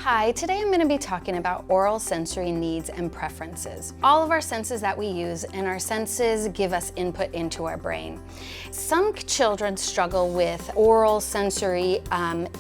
Hi, today I'm going to be talking about oral sensory needs and preferences. All of our senses that we use, and our senses give us input into our brain. Some children struggle with oral sensory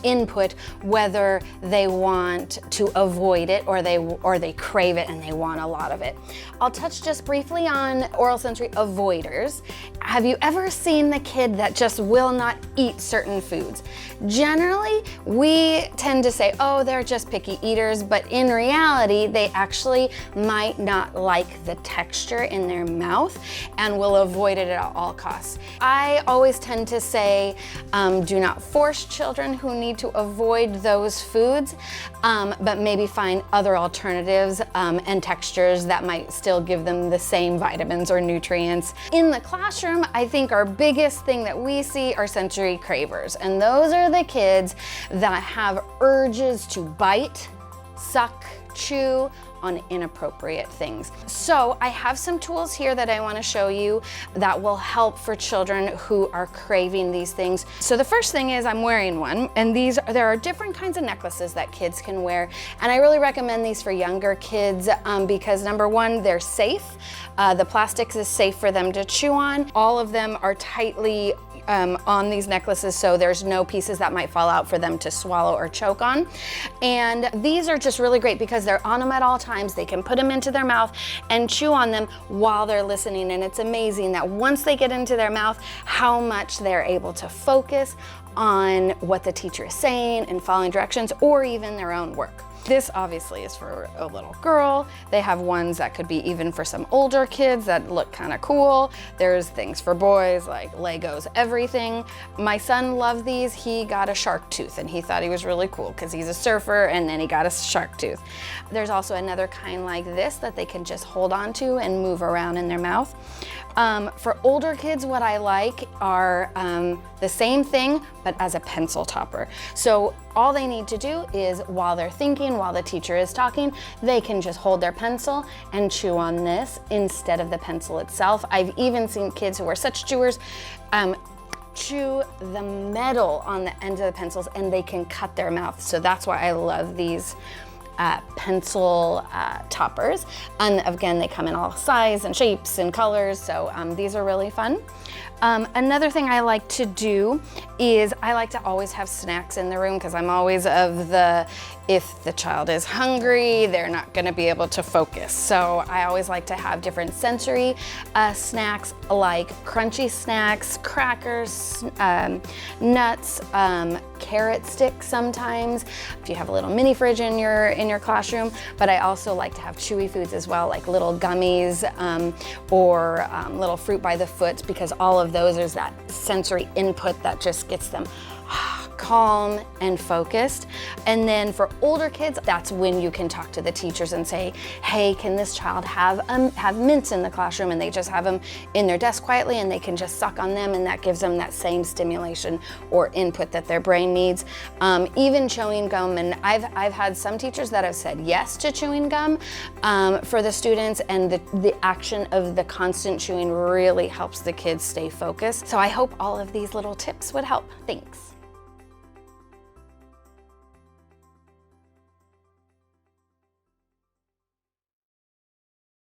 input, whether they want to avoid it or they crave it and they want a lot of it. I'll touch just briefly on oral sensory avoiders. Have you ever seen the kid that just will not eat certain foods? Generally, we tend to say, oh, they're just picky eaters, but in reality, they actually might not like the texture in their mouth and will avoid it at all costs. I always tend to say, do not force children who need to avoid those foods, but maybe find other alternatives and textures that might still give them the same vitamins or nutrients. In the classroom, I think our biggest thing that we see are sensory cravers, and those are the kids that have urges to bite, suck, chew on inappropriate things. So I have some tools here that I want to show you that will help for children who are craving these things. So the first thing is I'm wearing one, and there are different kinds of necklaces that kids can wear, and I really recommend these for younger kids because number one, they're safe. The plastics is safe for them to chew on. All of them are tightly on these necklaces, so there's no pieces that might fall out for them to swallow or choke on. And these are just really great because they're on them at all times. They can put them into their mouth and chew on them while they're listening, and it's amazing that once they get into their mouth, how much they're able to focus on what the teacher is saying and following directions, or even their own work. This obviously is for a little girl. They have ones that could be even for some older kids that look kind of cool. There's things for boys like Legos, everything. My son loved these. He got a shark tooth and he thought he was really cool because he's a surfer, and then he got a shark tooth. There's also another kind like this that they can just hold on to and move around in their mouth. For older kids, what I like are the same thing, but as a pencil topper. So all they need to do is, while they're thinking, while the teacher is talking, they can just hold their pencil and chew on this instead of the pencil itself. I've even seen kids who are such chewers chew the metal on the end of the pencils, and they can cut their mouth. So that's why I love these pencil toppers. And again, they come in all sizes and shapes and colors, so these are really fun. Another thing I like to do is I like to always have snacks in the room, because I'm always of the, if the child is hungry, they're not going to be able to focus. So I always like to have different sensory snacks, like crunchy snacks, crackers, nuts, carrot sticks sometimes, if you have a little mini fridge in your classroom. But I also like to have chewy foods as well, like little gummies or little fruit by the foot, because all of those is that sensory input that just gets them calm and focused. And then for older kids, that's when you can talk to the teachers and say, hey, can this child have mints in the classroom? And they just have them in their desk quietly, and they can just suck on them, and that gives them that same stimulation or input that their brain needs. Even chewing gum, and I've had some teachers that have said yes to chewing gum for the students, and the action of the constant chewing really helps the kids stay focused. So I hope all of these little tips would help. Thanks.